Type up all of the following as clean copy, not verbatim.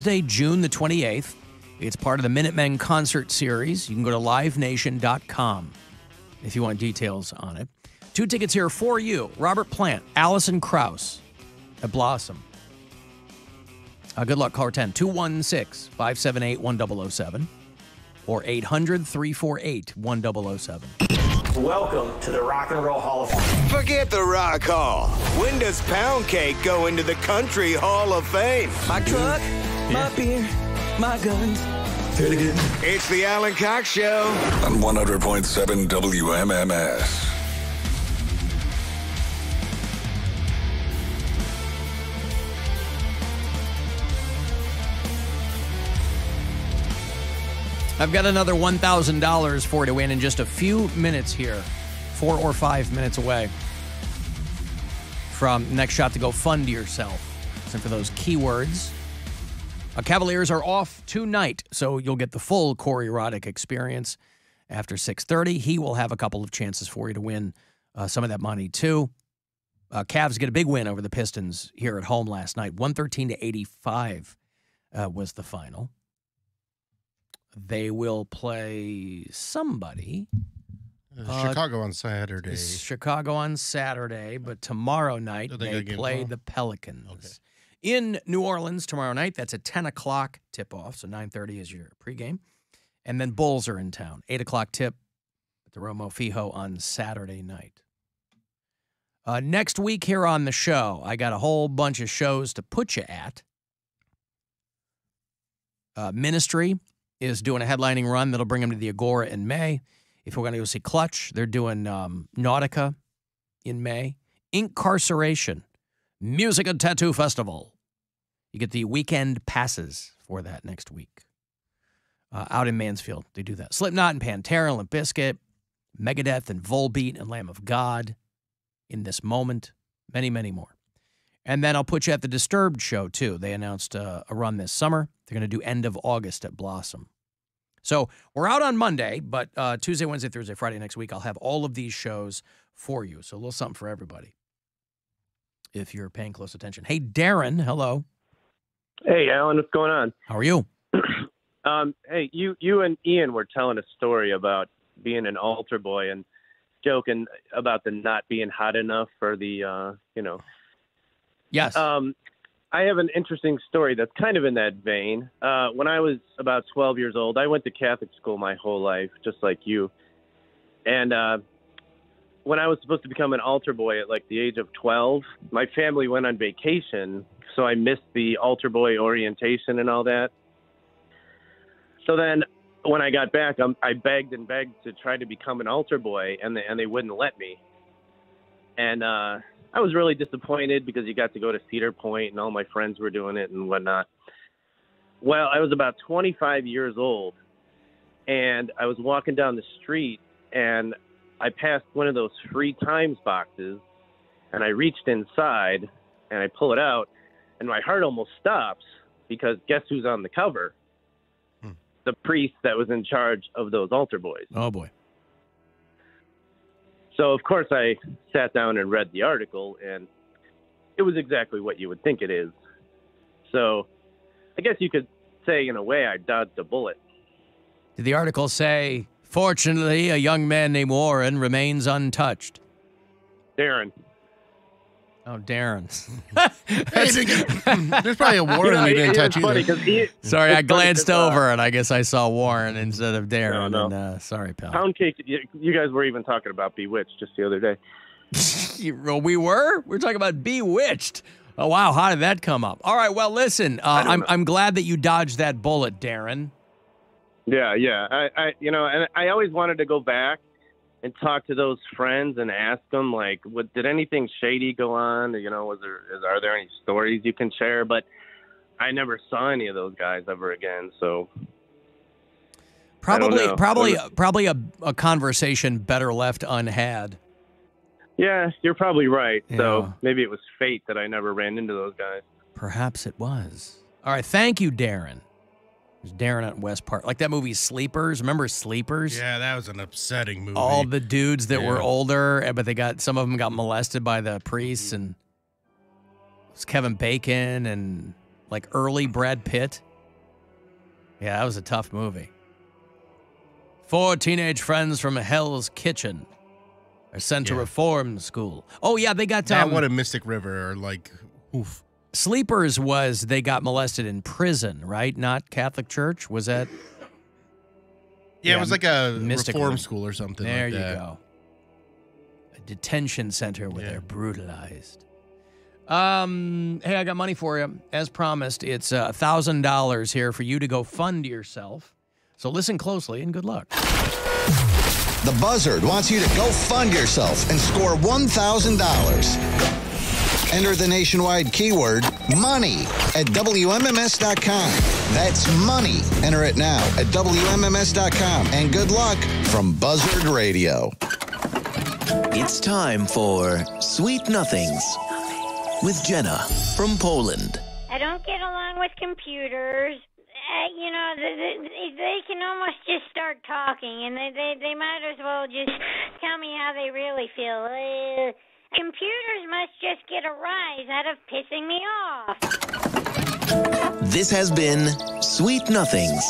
Thursday, June the 28th. It's part of the Minutemen concert series. You can go to livenation.com if you want details on it. 2 tickets here for you. Robert Plant, Allison Krauss at Blossom. Good luck, caller 10, 216-578-1007 or 800-348-1007. Welcome to the Rock and Roll Hall of Fame. Forget the Rock Hall. When does Poundcake go into the Country Hall of Fame? My truck, my beer, my guns. It's the Alan Cox Show on 100.7 WMMS. I've got another $1,000 for you to win in just a few minutes here. 4 or 5 minutes away from next shot to go fund yourself. Listen for those keywords. Cavaliers are off tonight, so you'll get the full Corey Roddick experience after 6:30. He will have a couple of chances for you to win some of that money, too. Cavs get a big win over the Pistons here at home last night. 113-85 was the final. They will play somebody. Chicago on Saturday. Chicago on Saturday, but tomorrow night they play the Pelicans. Okay. In New Orleans tomorrow night. That's a 10 o'clock tip-off, so 9:30 is your pregame. And then Bulls are in town. 8 o'clock tip at the Romo Fijo on Saturday night. Next week here on the show, I got a whole bunch of shows to put you at. Ministry is doing a headlining run that'll bring them to the Agora in May. If we're going to go see Clutch, they're doing Nautica in May. Incarceration, Music and Tattoo Festival. You get the weekend passes for that next week. Out in Mansfield, they do that. Slipknot and Pantera, Limp Bizkit, Megadeth and Volbeat and Lamb of God, In This Moment, many, many more. And then I'll put you at the Disturbed show, too. They announced a run this summer. They're going to do end of August at Blossom. So we're out on Monday, but Tuesday, Wednesday, Thursday, Friday next week, I'll have all of these shows for you. So a little something for everybody, if you're paying close attention. Hey, Darren, hello. Hey, Alan, what's going on? How are you? Hey, you and Ian were telling a story about being an altar boy and joking about the not being hot enough for the, Yes. I have an interesting story that's kind of in that vein. When I was about 12 years old, I went to Catholic school my whole life, just like you. And when I was supposed to become an altar boy at like the age of 12, my family went on vacation, so I missed the altar boy orientation and all that. So then when I got back, I begged and begged to try to become an altar boy, and they wouldn't let me. And I was really disappointed because you got to go to Cedar Point and all my friends were doing it and whatnot. Well, I was about 25 years old, and I was walking down the street, and I passed one of those free times boxes, and I reached inside, and I pull it out, and my heart almost stops because guess who's on the cover? The priest that was in charge of those altar boys. Oh, boy. So, of course, I sat down and read the article, and it was exactly what you would think it is. So I guess you could say, in a way, I dodged a bullet. Did the article say, fortunately, a young man named Warren remains untouched? Darren. Oh, Darren. There's probably a Warren we didn't touch either. Sorry, I glanced over, and I guess I saw Warren instead of Darren. No. And, sorry, pal. Poundcake, you guys were even talking about Bewitched just the other day. We were? We're talking about Bewitched. Oh, wow. How did that come up? All right, well, listen, I'm glad that you dodged that bullet, Darren. Yeah. And I always wanted to go back and talk to those friends and ask them, like, did anything shady go on? Are there any stories you can share? But I never saw any of those guys ever again. So probably a conversation better left unhad. Yeah, you're probably right. Yeah. So maybe it was fate that I never ran into those guys. Perhaps it was. All right, thank you, Darren. It was Darren at West Park. Like that movie Sleepers. Remember Sleepers? Yeah, that was an upsetting movie. All the dudes that were older, but some of them got molested by the priests, and it was Kevin Bacon and like early Brad Pitt. Yeah, that was a tough movie. 4 teenage friends from Hell's Kitchen are sent to reform school. Oh, yeah, they got... that one in Mystic River, like, oof. Sleepers was they got molested in prison, right? Not Catholic church? Was that... Yeah, it was like a Mystic reform River. school or something There like you that. go. A detention center where they're brutalized. Hey, I got money for you. As promised, it's $1,000 here for you to go fund yourself. So listen closely and good luck. The Buzzard wants you to go fund yourself and score $1,000. Enter the nationwide keyword money at WMMS.com. That's money. Enter it now at WMMS.com. And good luck from Buzzard Radio. It's time for Sweet Nothings with Jenna from Poland. I don't get along with computers. You know, they can almost just start talking, and they might as well just tell me how they really feel. Computers must just get a rise out of pissing me off. This has been Sweet Nothings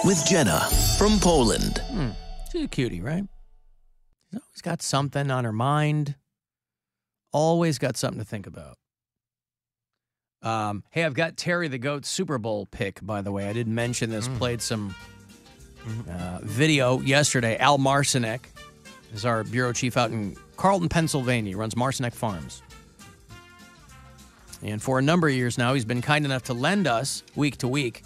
with Jenna from Poland. She's a cutie, right? She's always got something on her mind. Always got something to think about. Hey, I've got Terri the Goat's Super Bowl pick, by the way. I didn't mention this. Played some video yesterday. Al Marcinek is our bureau chief out in Carlton, Pennsylvania. He runs Marcinek Farms. And for a number of years now, he's been kind enough to lend us, week to week,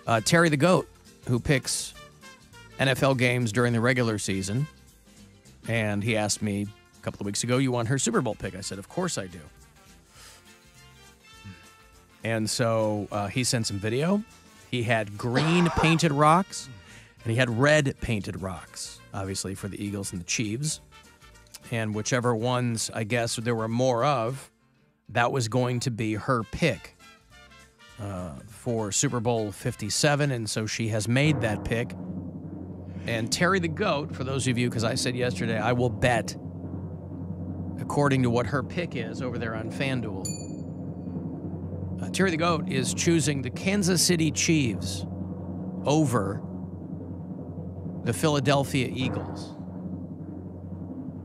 Terri the Goat, who picks NFL games during the regular season. And he asked me a couple of weeks ago, you want her Super Bowl pick? I said, of course I do. And so he sent some video. He had green painted rocks, and he had red painted rocks, obviously, for the Eagles and the Chiefs. And whichever ones, I guess, there were more of, that was going to be her pick for Super Bowl 57. And so she has made that pick. And Terri the Goat, for those of you, because I said yesterday, I will bet, according to what her pick is over there on FanDuel, Terri the Goat is choosing the Kansas City Chiefs over the Philadelphia Eagles.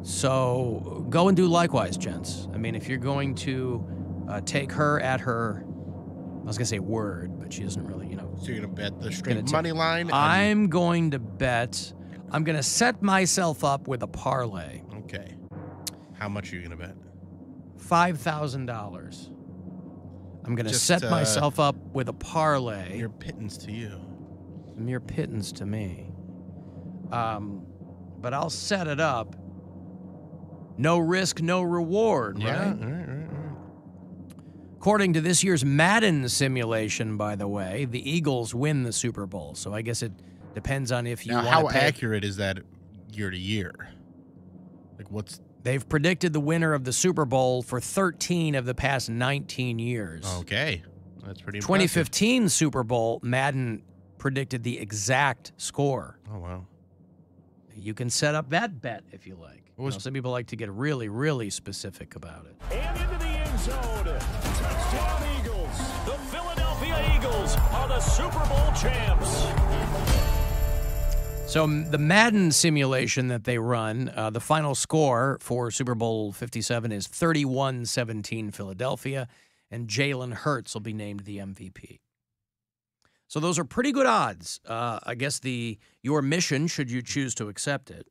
So go and do likewise, gents. I mean, if you're going to take her at her, I was going to say word, but she doesn't really, you know. So you're going to bet the straight money line? I'm going to bet, I'm going to set myself up with a parlay. Okay. How much are you going to bet? $5,000. I'm going to set myself up with a parlay. Mere pittance to you. Mere pittance to me. But I'll set it up. No risk, no reward, right? Right. According to this year's Madden simulation, by the way, the Eagles win the Super Bowl. So I guess it depends on if you want to how accurate is that year to year? Like what's... They've predicted the winner of the Super Bowl for 13 of the past 19 years. Okay. That's pretty impressive. 2015 Super Bowl, Madden predicted the exact score. Oh, wow. You can set up that bet if you like. Some people like to get really, really specific about it. And into the end zone. Touchdown Eagles. The Philadelphia Eagles are the Super Bowl champs. So the Madden simulation that they run, the final score for Super Bowl 57 is 31-17 Philadelphia, and Jalen Hurts will be named the MVP. So those are pretty good odds. I guess your mission, should you choose to accept it,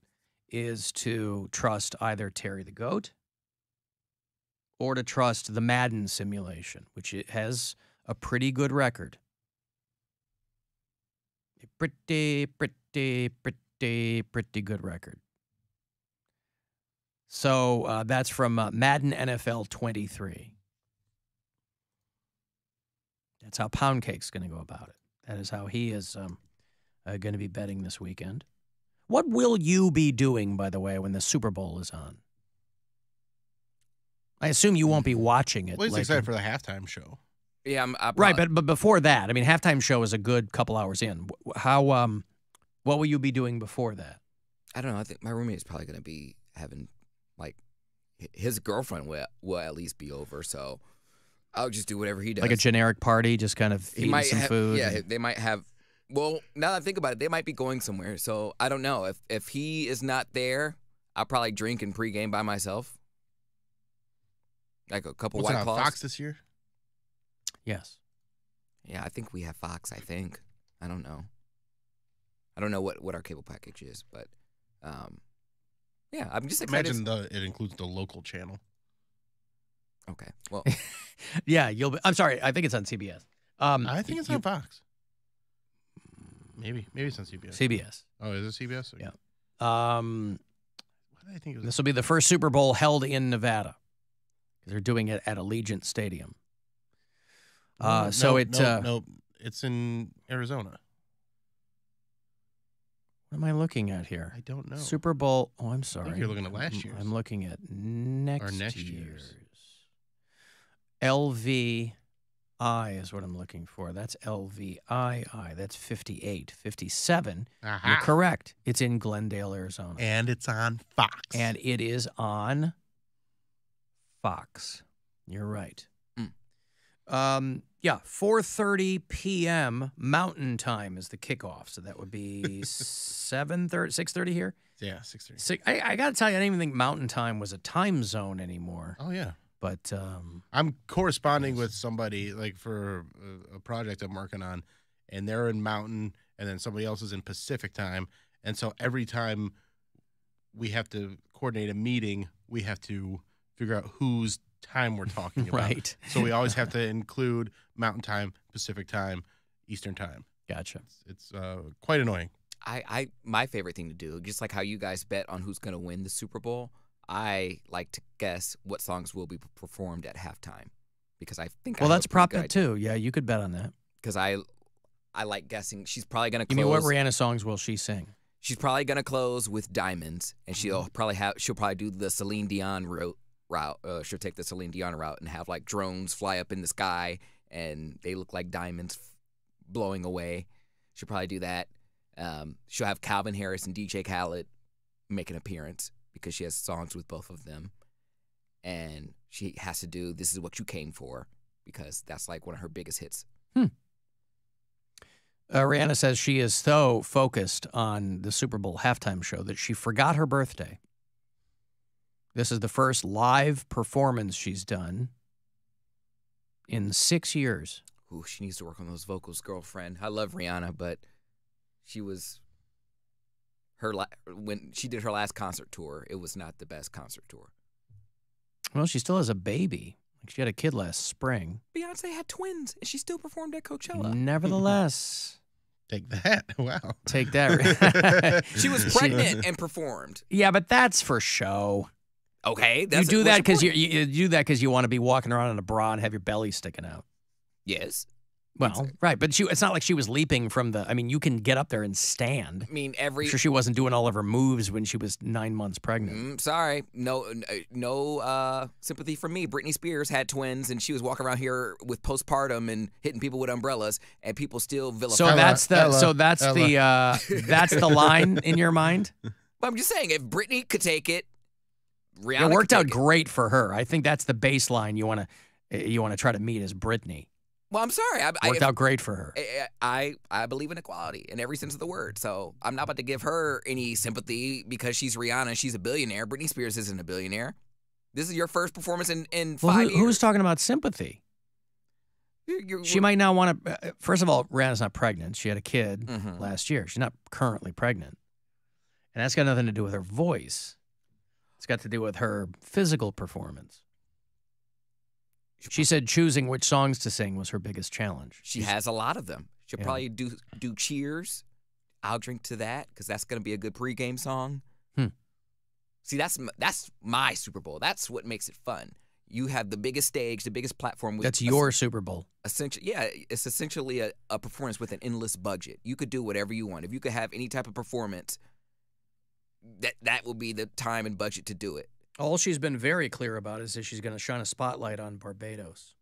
is to trust either Terri the Goat or to trust the Madden simulation, which it has a pretty good record. Pretty good record. So that's from Madden NFL 23. That's how Poundcake's going to go about it. That is how he is going to be betting this weekend. What will you be doing, by the way, when the Super Bowl is on? I assume you won't be watching it. Well, he's excited for the halftime show. Yeah, right, but before that, I mean, halftime show is a good couple hours in. How what will you be doing before that? I don't know. I think my roommate is probably going to be having, like, his girlfriend will at least be over, so I'll just do whatever he does. Like a generic party, just kind of eating some food. Yeah, they might have Well, now that I think about it, they might be going somewhere. So I don't know. If he is not there, I'll probably drink and pregame by myself. Like a couple What's it White on Claws. Fox this year? Yes. Yeah, I think we have Fox, I think. I don't know. I don't know what our cable package is, but yeah, I'm just excited. Imagine it includes the local channel. Okay. Well, yeah, I'm sorry. I think it's on CBS. I think it's on Fox. Maybe it's on CBS. CBS. Oh, is it CBS? Yeah. Why did I think it was? This will be the first Super Bowl held in Nevada. They're doing it at Allegiant Stadium. No, it's in Arizona. What am I looking at here? I don't know. Super Bowl. Oh, I'm sorry. I think you're looking at last year's. I'm looking at next year's. year's. LVI is what I'm looking for. That's LVII. That's 58. 57. Aha. You're correct. It's in Glendale, Arizona. And it's on Fox. And it is on Fox. You're right. Yeah, 4:30 p.m. Mountain Time is the kickoff. So that would be 7:30, 6:30 here? Yeah, 6:30. I got to tell you, I didn't even think Mountain Time was a time zone anymore. Oh, yeah. But I'm corresponding with somebody like for a project I'm working on, and they're in Mountain, and then somebody else is in Pacific Time. And so every time we have to coordinate a meeting, we have to figure out whose time we're talking about. Right. So we always have to include Mountain Time, Pacific Time, Eastern Time. Gotcha. It's quite annoying. My favorite thing to do, just like how you guys bet on who's going to win the Super Bowl, I like to guess what songs will be performed at halftime because I think. Well, that's prop bet too. Yeah, you could bet on that. Because I like guessing. She's probably going to close. Give me what Rihanna songs will she sing? She's probably going to close with Diamonds, and she'll probably do the Celine Dion route. She'll take the Celine Dion route and have like drones fly up in the sky and they look like diamonds blowing away. She'll probably do that. She'll have Calvin Harris and DJ Khaled make an appearance because she has songs with both of them. And she has to do This Is What You Came For because that's like one of her biggest hits. Rihanna says she is so focused on the Super Bowl halftime show that she forgot her birthday. This is the first live performance she's done in 6 years. Ooh, she needs to work on those vocals, girlfriend. I love Rihanna, but she was when she did her last concert tour, it was not the best concert tour. Well, she still has a baby. Like she had a kid last spring. Beyonce had twins, and she still performed at Coachella. Nevertheless. Take that. Wow. Take that. She was pregnant and performed. Yeah, but that's for show. Okay, you do that because you do that because you want to be walking around in a bra and have your belly sticking out. Yes. Well, right, but it's not like she was leaping from the. I mean, you can get up there and stand. I mean, I'm sure she wasn't doing all of her moves when she was 9 months pregnant. Sorry, no sympathy from me. Britney Spears had twins, and she was walking around here with postpartum and hitting people with umbrellas, and people still vilify. So that's the line in your mind. But I'm just saying, if Britney could take it. Rihanna it worked out great for her. I think that's the baseline you want to try to meet as Britney. Well, I'm sorry. Worked out great for her. I believe in equality in every sense of the word. So I'm not about to give her any sympathy because she's Rihanna and she's a billionaire. Britney Spears isn't a billionaire. This is your first performance in 5 years. Who's talking about sympathy? She might not want to. First of all, Rihanna's not pregnant. She had a kid last year. She's not currently pregnant. And that's got nothing to do with her voice. It's got to do with her physical performance. She said choosing which songs to sing was her biggest challenge. She has a lot of them. She'll probably do Cheers. I'll drink to that because that's going to be a good pregame song. See, that's my Super Bowl. That's what makes it fun. You have the biggest stage, the biggest platform. That's your Super Bowl. It's essentially a performance with an endless budget. You could do whatever you want. If you could have any type of performance, that will be the time and budget to do it. All she's been very clear about is that she's going to shine a spotlight on Barbados.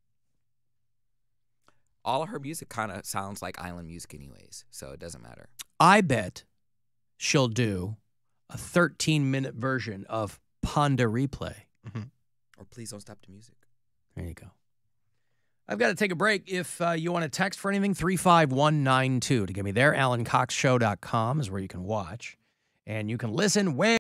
All of her music kind of sounds like island music anyways, so it doesn't matter. I bet she'll do a 13-minute version of Ponda Replay. Or Please Don't Stop the Music. There you go. I've got to take a break. If you want to text for anything, 35192 to get me there. AlanCoxShow.com is where you can watch. And you can listen where